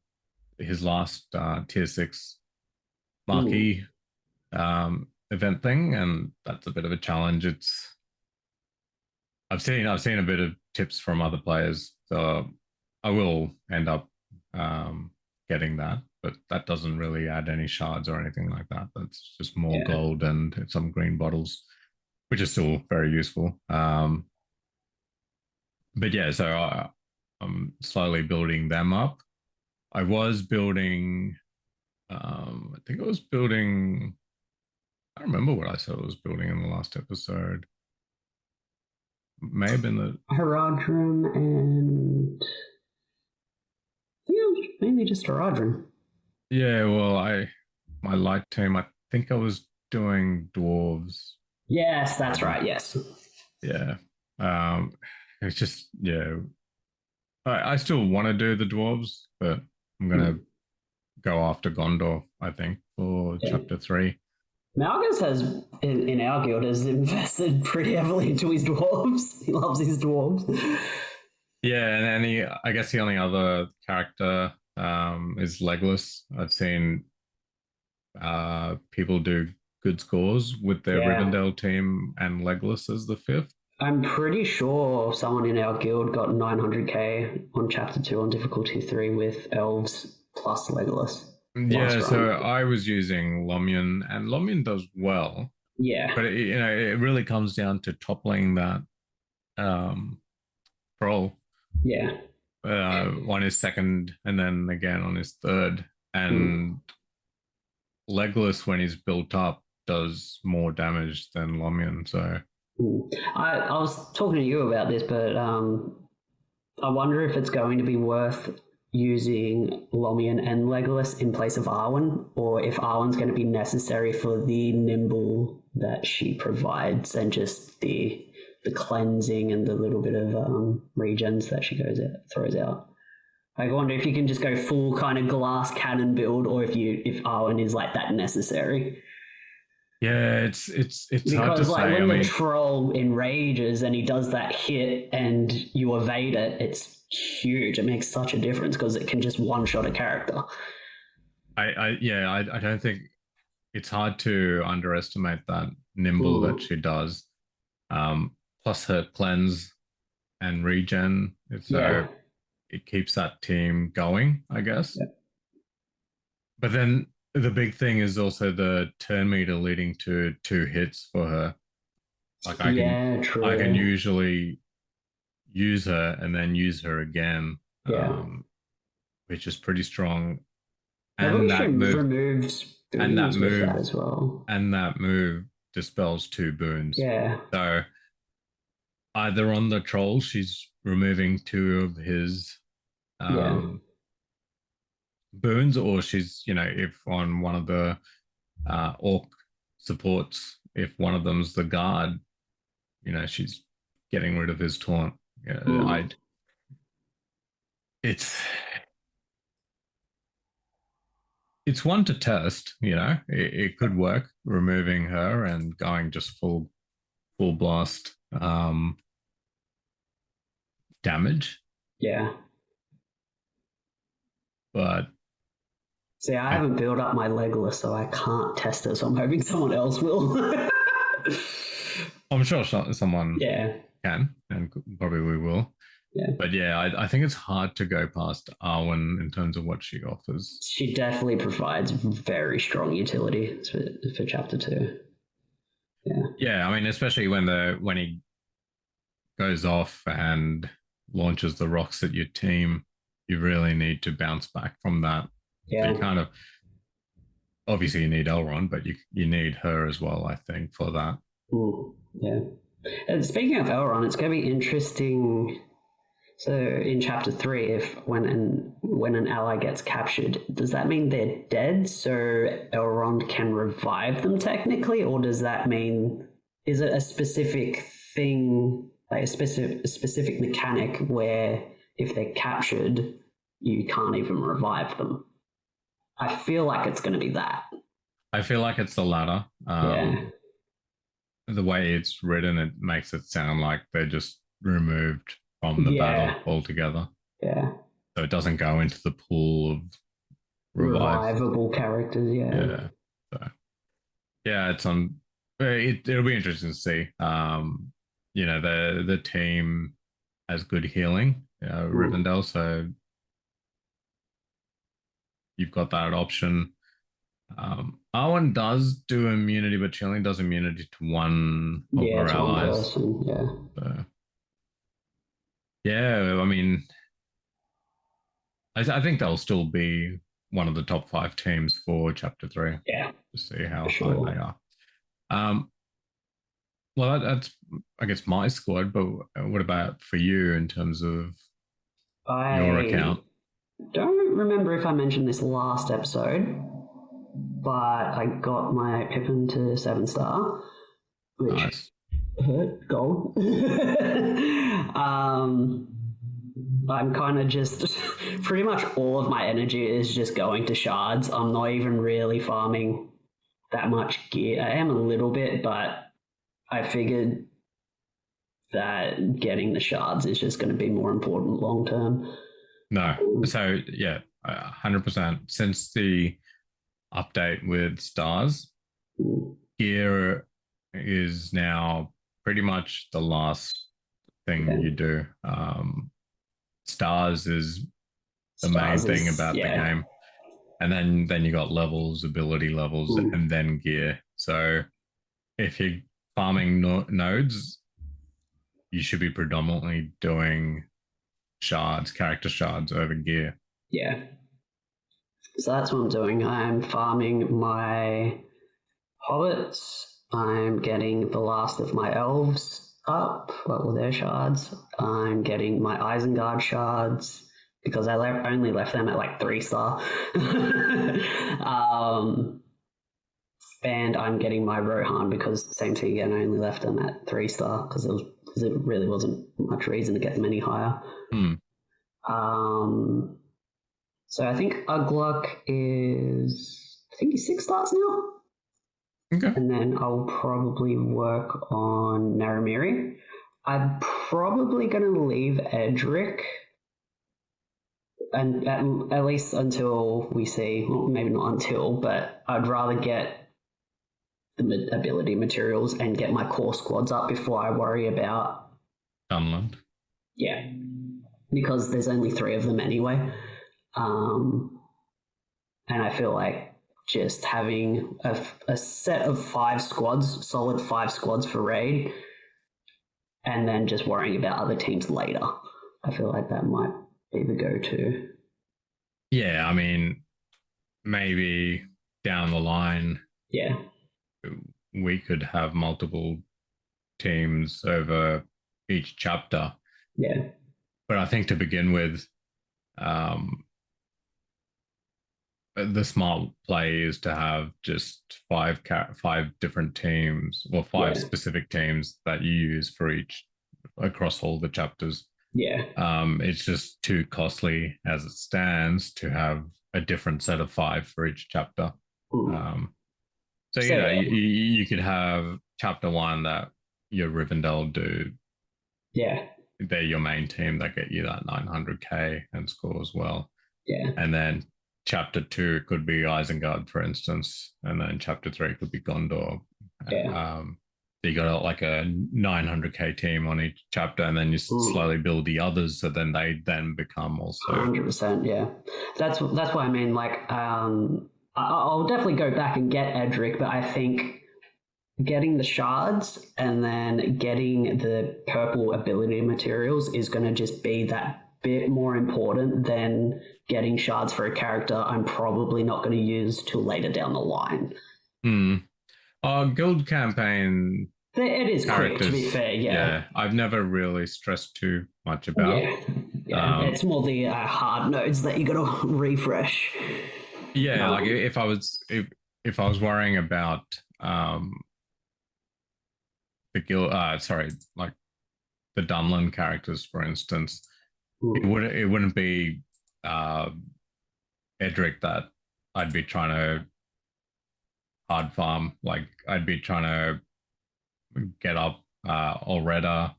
[SPEAKER 1] his last tier 6 marquee event thing, and that's a bit of a challenge. I've seen a bit of tips from other players, so I will end up getting that, but that doesn't really add any shards or anything like that. That's just more gold and some green bottles, which is still very useful. But yeah, so I'm slowly building them up. I was building, I think I was building, I don't remember what I said I was building in the last episode. May have been the
[SPEAKER 2] Haradrim and I think it was mainly just Haradrim.
[SPEAKER 1] Yeah, well, my light team, I think I was doing dwarves.
[SPEAKER 2] Yes, that's right. Yes.
[SPEAKER 1] Yeah. It's just I still want to do the dwarves, but I'm gonna go after Gondor, I think, for chapter 3.
[SPEAKER 2] Malgus has in our guild has invested pretty heavily into his dwarves. He loves his dwarves.
[SPEAKER 1] Yeah, and then I guess the only other character is Legolas. I've seen people do good scores with their Rivendell team and Legolas as the 5th.
[SPEAKER 2] I'm pretty sure someone in our guild got 900k on chapter 2 on difficulty 3 with elves plus Legolas.
[SPEAKER 1] Yeah, so I was using Lomian, and Lomian does well.
[SPEAKER 2] Yeah,
[SPEAKER 1] but it really comes down to toppling that troll.
[SPEAKER 2] Yeah.
[SPEAKER 1] On his second, and then again on his third, and Legolas, when he's built up, does more damage than Lomian. So
[SPEAKER 2] I was talking to you about this, but I wonder if it's going to be worth using Lomian and Legolas in place of Arwen, or if Arwen's going to be necessary for the nimble that she provides and just the cleansing and the little bit of regens that she throws out. I wonder if you can just go full kind of glass cannon build, or if Arwen is like that necessary.
[SPEAKER 1] Yeah, it's
[SPEAKER 2] because
[SPEAKER 1] hard to
[SPEAKER 2] like
[SPEAKER 1] say.
[SPEAKER 2] When the troll enrages and he does that hit and you evade it, it's huge. It makes such a difference because it can just one shot a character.
[SPEAKER 1] I don't think it's hard to underestimate that nimble that she does. Plus her cleanse and regen. So it keeps that team going, I guess. Yeah. But then the big thing is also the turn meter leading to 2 hits for her. Like I can usually use her and then use her again, which is pretty strong. And that move removes and that move
[SPEAKER 2] that as well.
[SPEAKER 1] And that move dispels 2 boons.
[SPEAKER 2] Yeah.
[SPEAKER 1] So either on the troll, she's removing 2 of his boons, or she's, if on one of the orc supports, if one of them's the guard, she's getting rid of his taunt. It's it's one to test. It could work removing her and going just full blast damage.
[SPEAKER 2] Yeah.
[SPEAKER 1] But
[SPEAKER 2] see, I haven't built up my Legolas, so I can't test it. So I'm hoping someone else will.
[SPEAKER 1] I'm sure someone
[SPEAKER 2] yeah.
[SPEAKER 1] can, and probably we will.
[SPEAKER 2] Yeah.
[SPEAKER 1] But yeah, I think it's hard to go past Arwen in terms of what she offers.
[SPEAKER 2] She definitely provides very strong utility for chapter 2. Yeah.
[SPEAKER 1] Yeah, I mean, especially when he goes off and launches the rocks at your team, you really need to bounce back from that.
[SPEAKER 2] Yeah.
[SPEAKER 1] So you kind of obviously you need Elrond, but you need her as well, I think, for that.
[SPEAKER 2] Ooh, yeah. And speaking of Elrond, it's going to be interesting. So in chapter 3, when an ally gets captured, does that mean they're dead so Elrond can revive them technically, or does that mean, is it a specific thing, like a specific mechanic where if they're captured you can't even revive them? I feel like it's going to be that.
[SPEAKER 1] I feel like it's the latter.
[SPEAKER 2] Yeah.
[SPEAKER 1] The way it's written, it makes it sound like they're just removed from the battle altogether.
[SPEAKER 2] Yeah.
[SPEAKER 1] So it doesn't go into the pool of
[SPEAKER 2] revivable characters. Yeah.
[SPEAKER 1] Yeah. So, yeah, it's on. It'll be interesting to see. The team has good healing, Rivendell, so you've got that option. Arwen does do immunity, but she only does immunity to one of her allies.
[SPEAKER 2] One person,
[SPEAKER 1] So, yeah, I mean, I think they'll still be one of the top 5 teams for Chapter 3.
[SPEAKER 2] Yeah.
[SPEAKER 1] To see how high they are. Well, that's, I guess, my squad, but what about for you in terms of your account?
[SPEAKER 2] I don't remember if I mentioned this last episode, but I got my Pippin to 7-star, which hurt gold. I'm kind of just pretty much all of my energy is just going to shards. I'm not even really farming that much gear. I am a little bit, but I figured that getting the shards is just going to be more important long term.
[SPEAKER 1] No. So, yeah, 100%. Since the update with stars, gear is now pretty much the last thing you do. Stars is the main thing about the game. And then you got levels, ability levels, and then gear. So if you're farming nodes, you should be predominantly doing shards, character shards over gear.
[SPEAKER 2] Yeah. So that's what I'm doing. I'm farming my hobbits. I'm getting the last of my elves up, their shards. I'm getting my Isengard shards because I only left them at like 3-star. And I'm getting my Rohan because same thing again, I only left them at 3-star because it really wasn't much reason to get them any higher. So I think Ugluk is, he's 6 stars now.
[SPEAKER 1] Okay.
[SPEAKER 2] And then I'll probably work on Naramiri. I'm probably going to leave Edric, and at least until we see, well, maybe not until, but I'd rather get the ability materials and get my core squads up before I worry about
[SPEAKER 1] Dunland.
[SPEAKER 2] Yeah, because there's only 3 of them anyway. And I feel like just having a set of 5 squads, solid 5 squads for raid, and then just worrying about other teams later, I feel like that might be the go-to.
[SPEAKER 1] Yeah, I mean, maybe down the line, we could have multiple teams over each chapter.
[SPEAKER 2] Yeah.
[SPEAKER 1] But I think to begin with, the smart play is to have just 5 different teams, or 5 specific teams that you use for each across all the chapters.
[SPEAKER 2] Yeah.
[SPEAKER 1] It's just too costly as it stands to have a different set of 5 for each chapter. So,
[SPEAKER 2] So,
[SPEAKER 1] you could have chapter 1 that your Rivendell do.
[SPEAKER 2] Yeah.
[SPEAKER 1] They're your main team that get you that 900k and score as well.
[SPEAKER 2] Yeah.
[SPEAKER 1] And then chapter 2 could be Isengard, for instance. And then chapter 3 could be Gondor.
[SPEAKER 2] Yeah.
[SPEAKER 1] So you got like a 900k team on each chapter, and then you slowly build the others, so then they then become also
[SPEAKER 2] 100%. Yeah, that's why I mean, like, I'll definitely go back and get Edric, but I think getting the shards and then getting the purple ability materials is going to just be that bit more important than getting shards for a character I'm probably not going to use till later down the line.
[SPEAKER 1] Guild campaign.
[SPEAKER 2] It is quick, to be fair. Yeah,
[SPEAKER 1] I've never really stressed too much about.
[SPEAKER 2] Yeah. It's more the hard nodes that you got to refresh.
[SPEAKER 1] Yeah, like if I was worrying about the guild, like the Dunlin characters, for instance, it wouldn't be Edric that I'd be trying to hard farm. Like I'd be trying to get up Alreda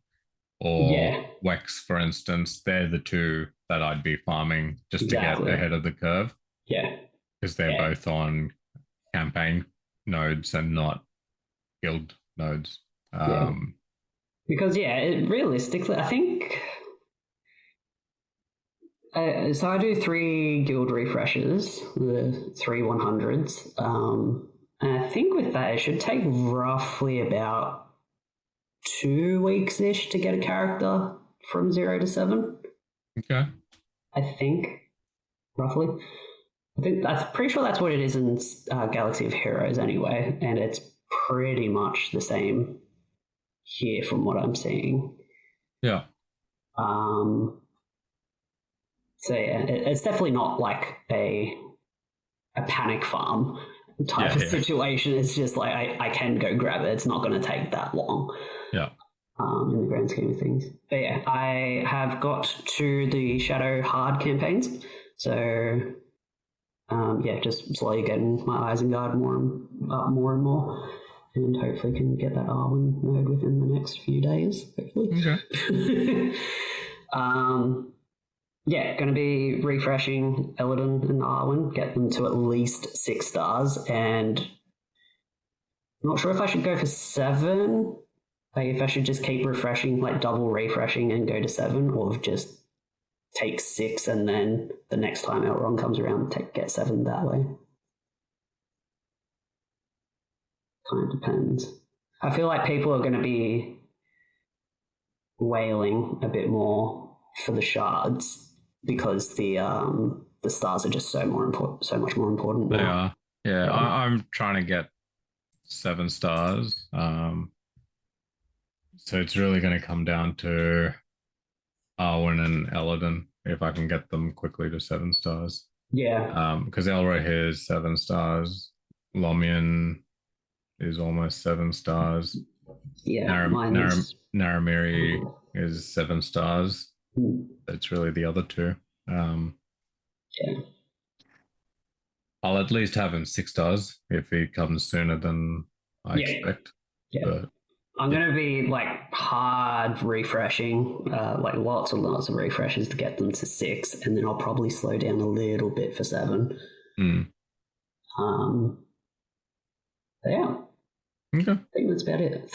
[SPEAKER 1] or Wex, for instance. They're the two that I'd be farming just to get ahead of the curve.
[SPEAKER 2] Yeah.
[SPEAKER 1] Because they're both on campaign nodes and not guild nodes.
[SPEAKER 2] Because, realistically, I think... so I do 3 guild refreshes, the 3 100s. And I think with that, it should take roughly about 2 weeks-ish to get a character from 0 to 7.
[SPEAKER 1] Okay.
[SPEAKER 2] I think, roughly. I'm pretty sure that's what it is in Galaxy of Heroes anyway, and it's pretty much the same here from what I'm seeing.
[SPEAKER 1] Yeah.
[SPEAKER 2] So it's definitely not like a panic farm type of situation. It's just like I can go grab it. It's not going to take that long.
[SPEAKER 1] Yeah.
[SPEAKER 2] In the grand scheme of things. But yeah, I have got to the Shadow Hard campaigns. So just slowly getting my Isengard more and more. And hopefully can get that Arwen node within the next few days, hopefully.
[SPEAKER 1] Okay.
[SPEAKER 2] Going to be refreshing Elledan and Arwen, get them to at least 6 stars, and I'm not sure if I should go for 7, like if I should just keep refreshing, like double refreshing and go to 7, or just take 6 and then the next time Elrond comes around, get 7 that way. Kind of depends. I feel like people are going to be wailing a bit more for the shards because the stars are just so much more important.
[SPEAKER 1] They are. Yeah. I'm trying to get 7 stars. So it's really going to come down to Arwen and Elladan if I can get them quickly to 7 stars.
[SPEAKER 2] Yeah.
[SPEAKER 1] Because Elroy here is 7 stars. Lomian is almost 7 stars.
[SPEAKER 2] Yeah.
[SPEAKER 1] Naramiri is 7 stars. It's really the other 2. I'll at least have him 6 stars if he comes sooner than I expect.
[SPEAKER 2] Yeah. But I'm going to be like hard refreshing, like lots and lots of refreshes to get them to 6, and then I'll probably slow down a little bit for 7.
[SPEAKER 1] Okay.
[SPEAKER 2] I think that's about it.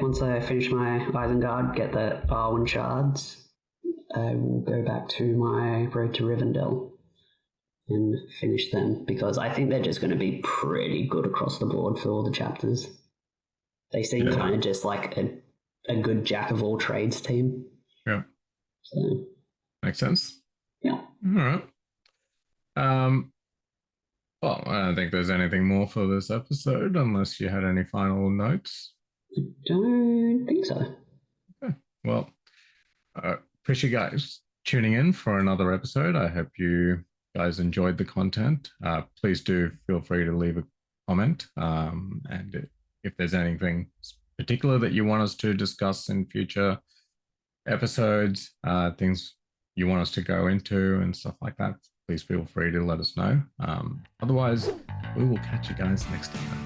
[SPEAKER 2] Once I finish my Isengard, get the Arwen shards, I will go back to my Road to Rivendell and finish them, because I think they're just going to be pretty good across the board for all the chapters. They seem kind of just like a good jack of all trades team.
[SPEAKER 1] Yeah.
[SPEAKER 2] So
[SPEAKER 1] makes sense.
[SPEAKER 2] Yeah.
[SPEAKER 1] All right. Well, I don't think there's anything more for this episode, unless you had any final notes.
[SPEAKER 2] I don't think so.
[SPEAKER 1] Okay. Well, appreciate you guys tuning in for another episode. I hope you guys enjoyed the content. Please do feel free to leave a comment. And if there's anything particular that you want us to discuss in future episodes, things you want us to go into and stuff like that, please feel free to let us know. Otherwise, we will catch you guys next time.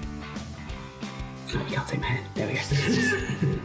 [SPEAKER 2] Oh, you can't say man. There we go.